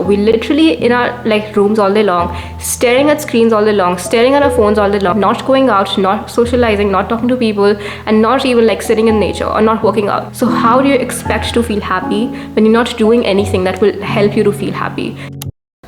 We literally in our like rooms all day long, staring at screens all day long, staring at our phones all day long, not going out, not socializing, not talking to people, and not even like sitting in nature or not working out. So how do you expect to feel happy when you're not doing anything that will help you to feel happy?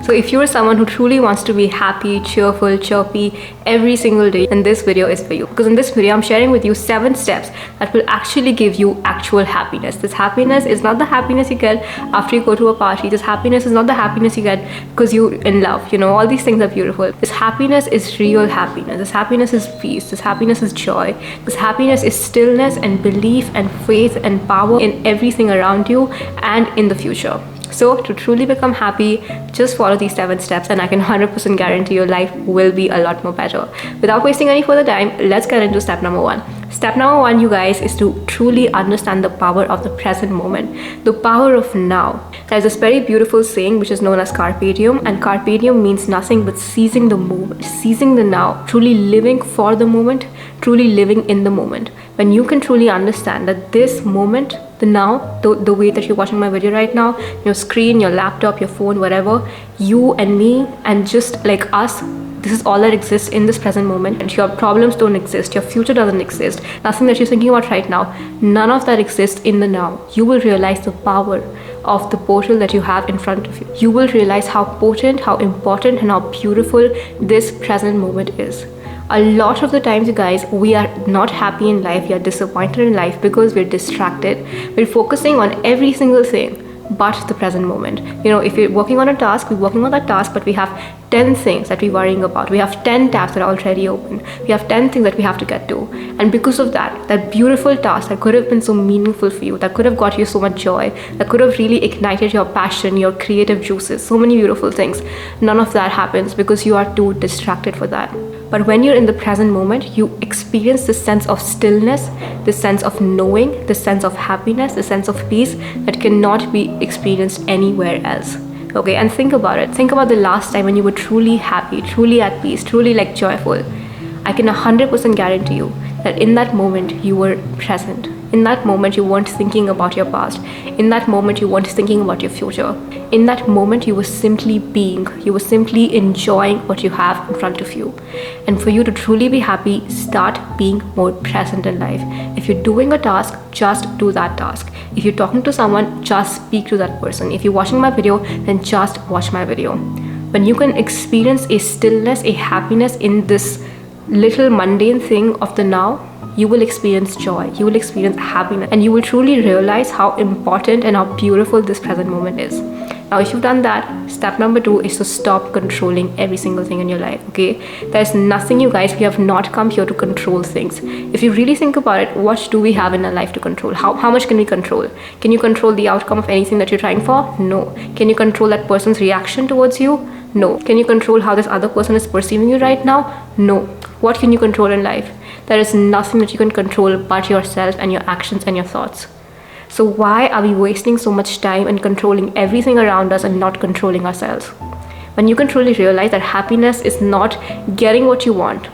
So if you're someone who truly wants to be happy, cheerful, chirpy every single day, then this video is for you. Because in this video, I'm sharing with you 7 steps that will actually give you actual happiness. This happiness is not the happiness you get after you go to a party. This happiness is not the happiness you get because you're in love. You know, all these things are beautiful. This happiness is real happiness. This happiness is peace. This happiness is joy. This happiness is stillness and belief and faith and power in everything around you and in the future. So to truly become happy, just follow these 7 steps and I can 100% guarantee your life will be a lot more better. Without wasting any further time, let's get into step number 1. Step number 1, you guys, is to truly understand the power of the present moment, the power of now. There's this very beautiful saying which is known as carpe diem, and carpe diem means nothing but seizing the moment, seizing the now, truly living for the moment, truly living in the moment. When you can truly understand that this moment, the now, the way that you're watching my video right now, your screen, your laptop, your phone, whatever, you and me and just like us, this is all that exists in this present moment. And your problems don't exist, your future doesn't exist, nothing that you're thinking about right now, none of that exists in the now. You will realize the power of the portal that you have in front of you. You will realize how potent, how important, and how beautiful this present moment is. A lot of the times, you guys, we are not happy in life, we are disappointed in life because we're distracted. We're focusing on every single thing but the present moment. You know, if you're working on a task, we're working on that task, but we have 10 things that we're worrying about. We have 10 tabs that are already open. We have 10 things that we have to get to. And because of that, that beautiful task that could have been so meaningful for you, that could have got you so much joy, that could have really ignited your passion, your creative juices, so many beautiful things, none of that happens because you are too distracted for that. But when you're in the present moment, you experience this sense of stillness, this sense of knowing, this sense of happiness, this sense of peace that cannot be experienced anywhere else. Okay, and think about it. Think about the last time when you were truly happy, truly at peace, truly like joyful. I can 100% guarantee you that in that moment you were present. In that moment you weren't thinking about your past. In that moment you weren't thinking about your future. In that moment you were simply being. You were simply enjoying what you have in front of you. And for you to truly be happy, start being more present in life. If you're doing a task, just do that task. If you're talking to someone, just speak to that person. If you're watching my video, then just watch my video. When you can experience a stillness, a happiness in this little mundane thing of the now, you will experience joy, you will experience happiness, and you will truly realize how important and how beautiful this present moment is. Now, if you've done that, step number 2 is to stop controlling every single thing in your life, okay? There's nothing, you guys, we have not come here to control things. If you really think about it, what do we have in our life to control? How much can we control? Can you control the outcome of anything that you're trying for? No. Can you control that person's reaction towards you? No. Can you control how this other person is perceiving you right now? No. What can you control in life? There is nothing that you can control but yourself and your actions and your thoughts. So why are we wasting so much time in controlling everything around us and not controlling ourselves? When you can truly realize that happiness is not getting what you want.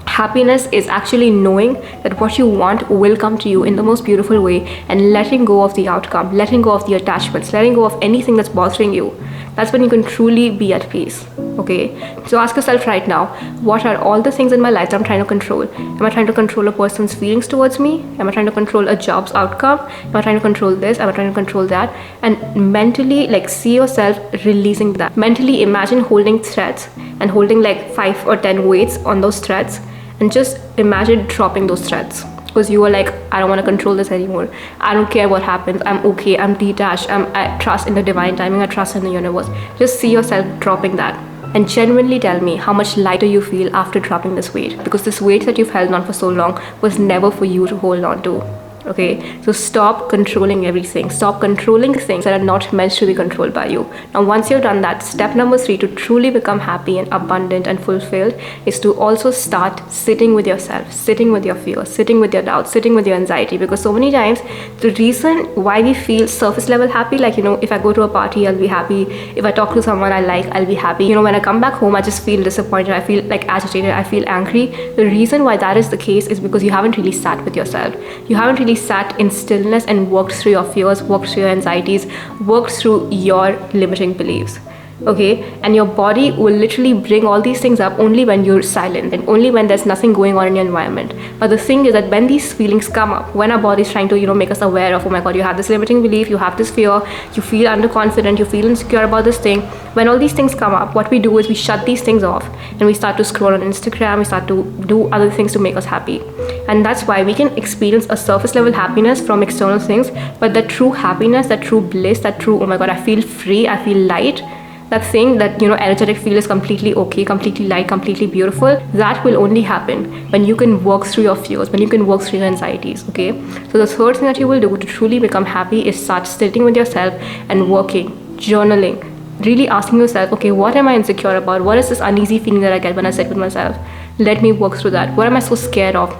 Happiness is actually knowing that what you want will come to you in the most beautiful way and letting go of the outcome, letting go of the attachments, letting go of anything that's bothering you. That's when you can truly be at peace, okay? So ask yourself right now, what are all the things in my life that I'm trying to control? Am I trying to control a person's feelings towards me? Am I trying to control a job's outcome? Am I trying to control this? Am I trying to control that? And mentally, like, see yourself releasing that. Mentally imagine holding threads and holding like 5 or 10 weights on those threads, and just imagine dropping those threads. Because you are like, I don't want to control this anymore. I don't care what happens. I'm okay. I'm detached. I trust in the divine timing. I trust in the universe. Just see yourself dropping that. And genuinely tell me how much lighter you feel after dropping this weight. Because this weight that you've held on for so long was never for you to hold on to. Okay, so stop controlling everything. Stop controlling things that are not meant to be controlled by you. Now, once you've done that, step number 3 to truly become happy and abundant and fulfilled is to also start sitting with yourself, sitting with your fear, sitting with your doubts, sitting with your anxiety. Because so many times the reason why we feel surface level happy, like, you know, if I go to a party, I'll be happy. If I talk to someone I like, I'll be happy. You know, when I come back home, I just feel disappointed. I feel like agitated. I feel angry. The reason why that is the case is because you haven't really sat with yourself. You haven't really sat in stillness and worked through your fears, worked through your anxieties, worked through your limiting beliefs. okay? And your body will literally bring all these things up only when you're silent and only when there's nothing going on in your environment. But the thing is that when these feelings come up, when our body is trying to, make us aware of, oh my god, you have this limiting belief, you have this fear, you feel underconfident, you feel insecure about this thing, when all these things come up, what we do is we shut these things off and we start to scroll on Instagram, we start to do other things to make us happy. And that's why we can experience a surface level happiness from external things, but that true happiness, that true bliss, that true, oh my god, I feel free, I feel light, that thing, that energetic feel is completely okay, completely light, completely beautiful, that will only happen when you can work through your fears, when you can work through your anxieties, okay? So the third thing that you will do to truly become happy is start sitting with yourself and working, journaling, really asking yourself, okay, what am I insecure about? What is this uneasy feeling that I get when I sit with myself? Let me work through that. What am I so scared of?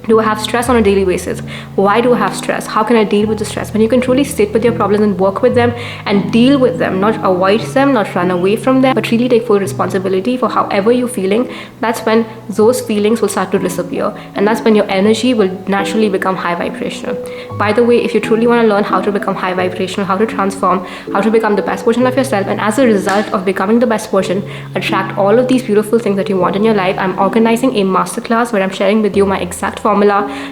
Do I have stress on a daily basis? Why do I have stress? How can I deal with the stress? When you can truly sit with your problems and work with them and deal with them, not avoid them, not run away from them, but really take full responsibility for however you're feeling, that's when those feelings will start to disappear. And that's when your energy will naturally become high vibrational. By the way, if you truly want to learn how to become high vibrational, how to transform, how to become the best version of yourself, and as a result of becoming the best version, attract all of these beautiful things that you want in your life, I'm organizing a masterclass where I'm sharing with you my exact formula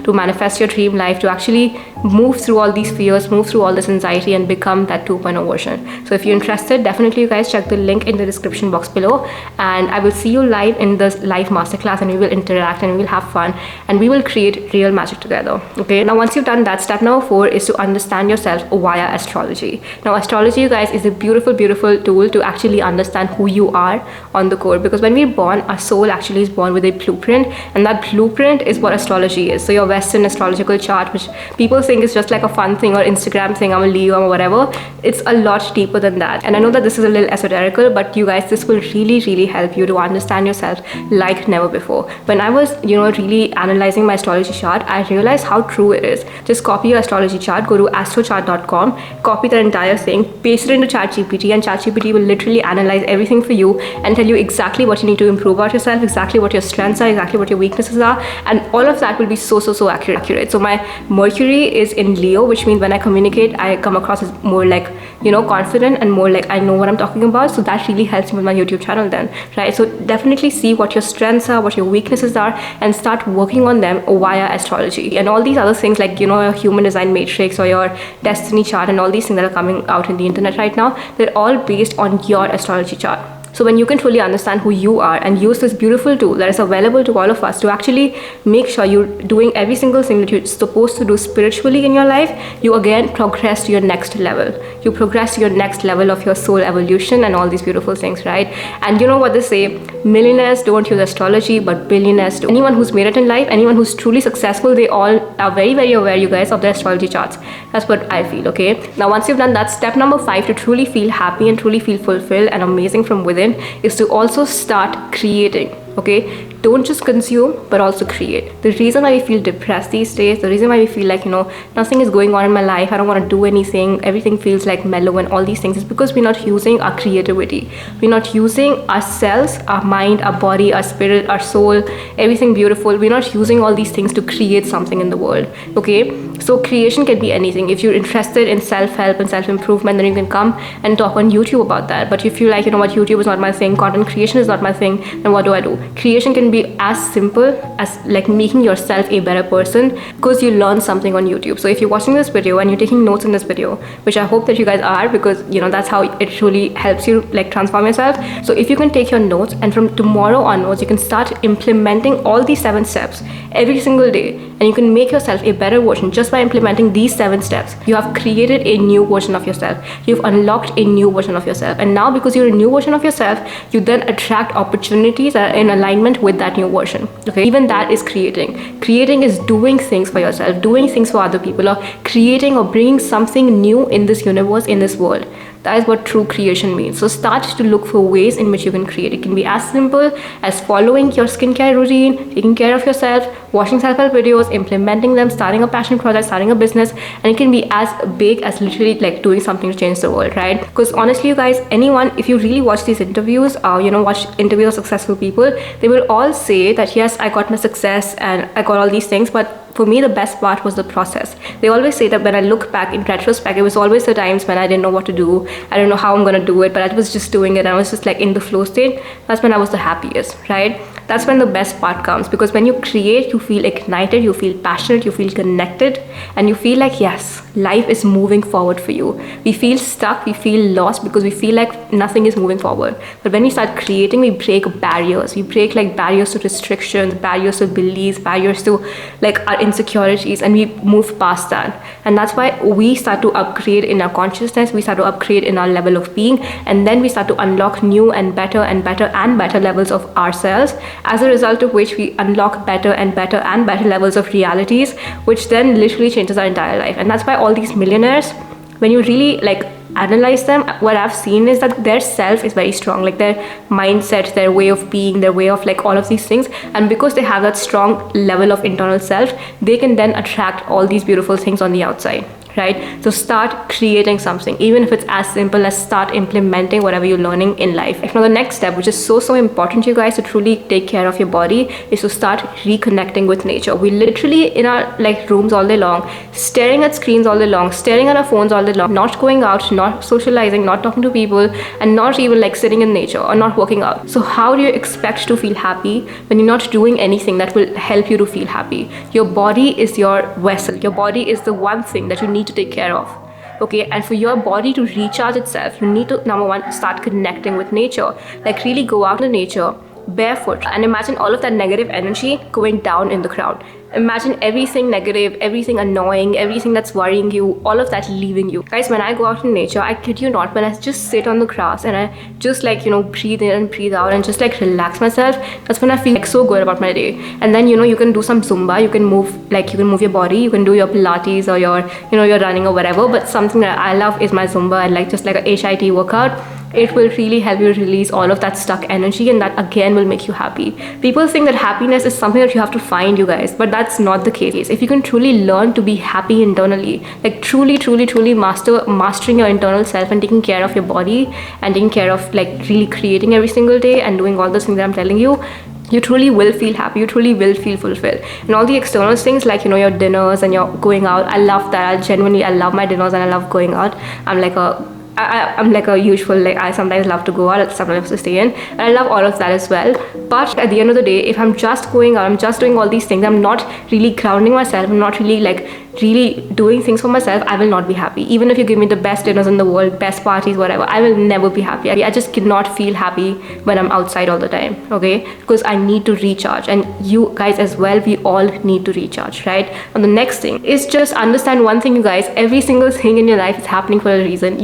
to manifest your dream life, to actually move through all these fears, move through all this anxiety, and become that 2.0 version. So if you're interested, definitely you guys check the link in the description box below, and I will see you live in this live masterclass, and we will interact and we will have fun and we will create real magic together. Okay, now once you've done that, step number 4 is to understand yourself via astrology. Now astrology, you guys, is a beautiful tool to actually understand who you are on the core, because when we're born, our soul actually is born with a blueprint, and that blueprint is what astrology is. So your Western astrological chart, which people think is just like a fun thing or Instagram thing, I'm a Leo or whatever, it's a lot deeper than that. And I know that this is a little esoterical, but you guys, this will really help you to understand yourself like never before. When I was really analyzing my astrology chart, I realized how true it is. Just copy your astrology chart, go to astrochart.com, copy that entire thing, paste it into ChatGPT, and ChatGPT will literally analyze everything for you and tell you exactly what you need to improve about yourself, exactly what your strengths are, exactly what your weaknesses are, and all of that will be so accurate. So my Mercury is in Leo, which means when I communicate, I come across as more like confident and more like I know what I'm talking about. So that really helps me with my YouTube channel then, right? So definitely see what your strengths are, what your weaknesses are, and start working on them via astrology. And all these other things like your human design matrix or your destiny chart and all these things that are coming out in the internet right now, they're all based on your astrology chart. So when you can truly understand who you are and use this beautiful tool that is available to all of us to actually make sure you're doing every single thing that you're supposed to do spiritually in your life, you again progress to your next level. You progress to your next level of your soul evolution and all these beautiful things, right? And you know what they say, millionaires don't use astrology, but billionaires do. Anyone who's made it in life, anyone who's truly successful, they all are very aware, you guys, of their astrology charts. That's what I feel, okay? Now once you've done that, step number 5 to truly feel happy and truly feel fulfilled and amazing from within is to also start creating. Okay, don't just consume but also create. The reason why we feel depressed these days, the reason why we feel like nothing is going on in my life, I don't want to do anything, everything feels like mellow and all these things, is because we're not using our creativity. We're not using ourselves, our mind, our body, our spirit, our soul, everything beautiful. We're not using all these things to create something in the world. Okay, so creation can be anything. If you're interested in self-help and self-improvement, then you can come and talk on YouTube about that. But if you like, what, YouTube is not my thing, content creation is not my thing, then what do? Creation can be as simple as like making yourself a better person because you learn something on YouTube. So if you're watching this video and you're taking notes in this video, which I hope that you guys are, because that's how it truly helps you like transform yourself. So if you can take your notes and from tomorrow onwards you can start implementing all these 7 steps every single day, and you can make yourself a better version just by implementing these 7 steps. You have created a new version of yourself. You've unlocked a new version of yourself, and now because you're a new version of yourself, you then attract opportunities that are in alignment with that new version. Okay, even that is creating. Creating is doing things for yourself, doing things for other people, or creating or bringing something new in this universe, in this world. That is what true creation means. So start to look for ways in which you can create. It can be as simple as following your skincare routine, taking care of yourself, watching self-help videos, implementing them, starting a passion project, starting a business, and it can be as big as literally like doing something to change the world, right? Because honestly, you guys, anyone, if you really watch these interviews, watch interviews of successful people, they will all say that yes, I got my success and I got all these things, but for me, the best part was the process. They always say that when I look back in retrospect, it was always the times when I didn't know what to do. I don't know how I'm going to do it, but I was just doing it. I was just like in the flow state. That's when I was the happiest, right? That's when the best part comes, because when you create, you feel ignited, you feel passionate, you feel connected, and you feel like, yes, life is moving forward for you. We feel stuck, we feel lost because we feel like nothing is moving forward. But when we start creating, we break barriers. We break like barriers to restrictions, barriers to beliefs, barriers to like our insecurities, and we move past that. And that's why we start to upgrade in our consciousness, we start to upgrade in our level of being, and then we start to unlock new and better and better and better levels of ourselves, as a result of which we unlock better and better and better levels of realities, which then literally changes our entire life. And that's why all these millionaires, when you really like analyze them, what I've seen is that their self is very strong, like their mindset, their way of being, their way of like all of these things. And because they have that strong level of internal self, they can then attract all these beautiful things on the outside, right? So start creating something, even if it's as simple as start implementing whatever you're learning in life. Now the next step, which is so important, you guys, to truly take care of your body, is to start reconnecting with nature. We literally in our like rooms all day long, staring at screens all day long, staring at our phones all day long, not going out, not socializing, not talking to people, and not even like sitting in nature or not working out. So how do you expect to feel happy when you're not doing anything that will help you to feel happy? Your body is your vessel. Your body is the one thing that you need to take care of. Okay, and for your body to recharge itself, you need to, number one, start connecting with nature. Like really go out in nature barefoot and imagine all of that negative energy going down in the ground. Imagine everything negative, everything annoying, everything that's worrying you, all of that leaving you. Guys, when I go out in nature, I kid you not, when I just sit on the grass and I just like, breathe in and breathe out and just like relax myself, that's when I feel like so good about my day. And then, you can do some Zumba, you can move your body, you can do your Pilates or your running or whatever. But something that I love is my Zumba and like just like a HIIT workout. It will really help you release all of that stuck energy, and that again will make you happy. People think that happiness is something that you have to find, you guys, but that's not the case. If you can truly learn to be happy internally, like truly mastering your internal self and taking care of your body and taking care of like really creating every single day and doing all those things that I'm telling you, you truly will feel happy, you truly will feel fulfilled. And all the external things like your dinners and your going out, I love that. I love my dinners and I love going out. I'm like a usual, like I sometimes love to go out, sometimes to stay in, and I love all of that as well. But at the end of the day, if I'm just going out, I'm just doing all these things, I'm not really grounding myself, I'm not really doing things for myself, I will not be happy. Even if you give me the best dinners in the world, best parties, whatever, I will never be happy. I just cannot feel happy when I'm outside all the time, okay? Because I need to recharge, and you guys as well, we all need to recharge, right? And the next thing is just understand one thing, you guys, every single thing in your life is happening for a reason.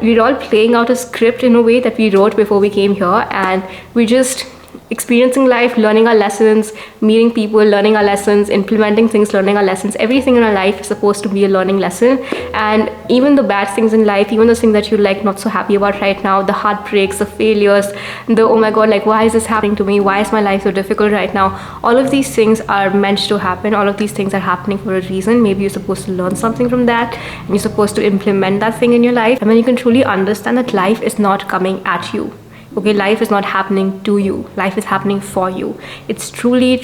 We're all playing out a script in a way that we wrote before we came here, and we're just experiencing life, learning our lessons, meeting people, learning our lessons, implementing things, learning our lessons. Everything in our life is supposed to be a learning lesson. And even the bad things in life, even those things that you're like not so happy about right now, the heartbreaks, the failures, the oh my god, like why is this happening to me, why is my life so difficult right now, all of these things are meant to happen. All of these things are happening for a reason. Maybe you're supposed to learn something from that, and you're supposed to implement that thing in your life. And when you can truly understand that life is not coming at you, okay, life is not happening to you, life is happening for you. It's truly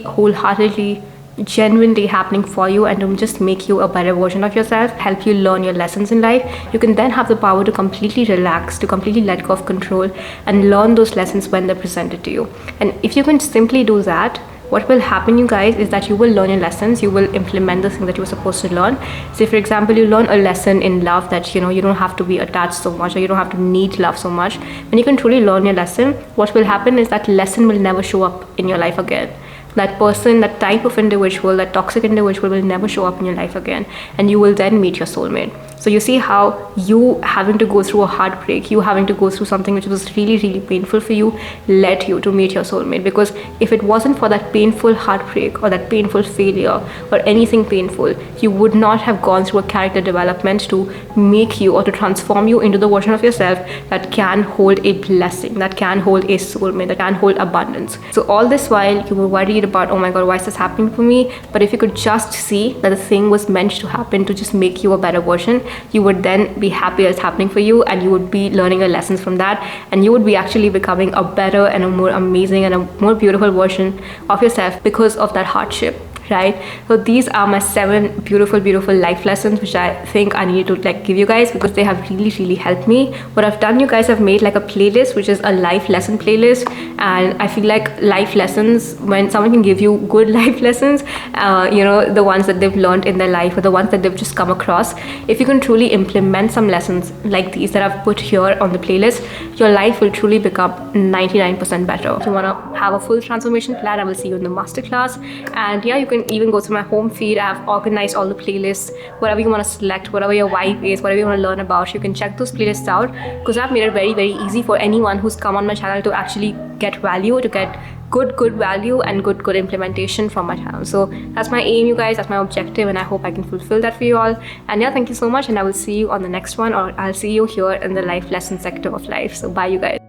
wholeheartedly, genuinely happening for you, and to just make you a better version of yourself, help you learn your lessons in life. You can then have the power to completely relax, to completely let go of control and learn those lessons when they're presented to you. And if you can simply do that, what will happen, you guys, is that you will learn your lessons, you will implement the thing that you were supposed to learn. Say for example, you learn a lesson in love that you don't have to be attached so much, or you don't have to need love so much. When you can truly learn your lesson, what will happen is that lesson will never show up in your life again. That person, that type of individual, that toxic individual will never show up in your life again, and you will then meet your soulmate. So you see how you having to go through a heartbreak, you having to go through something which was really painful for you, led you to meet your soulmate. Because if it wasn't for that painful heartbreak or that painful failure or anything painful, you would not have gone through a character development to make you or to transform you into the version of yourself that can hold a blessing, that can hold a soulmate, that can hold abundance. So all this while you were worried about, oh my god, why is this happening for me? But if you could just see that the thing was meant to happen to just make you a better version, you would then be happy it's happening for you, and you would be learning your lessons from that, and you would be actually becoming a better and a more amazing and a more beautiful version of yourself because of that hardship. right? So these are my 7 beautiful life lessons which I think I need to like give you guys, because they have really helped me. What I've done, you guys, I've made like a playlist which is a life lesson playlist, and I feel like life lessons, when someone can give you good life lessons, the ones that they've learned in their life or the ones that they've just come across, if you can truly implement some lessons like these that I've put here on the playlist, your life will truly become 99% better. If you want to have a full transformation plan, I will see you in the masterclass. And yeah, you can even go to my home feed. I've organized all the playlists, whatever you want to select, whatever your vibe is, whatever you want to learn about, you can check those playlists out, because I've made it very easy for anyone who's come on my channel to actually get value, to get good value and good implementation from my channel. So that's my aim, you guys, that's my objective, and I hope I can fulfill that for you all. And yeah, thank you so much, and I will see you on the next one, or I'll see you here in the life lesson sector of life. So bye, you guys.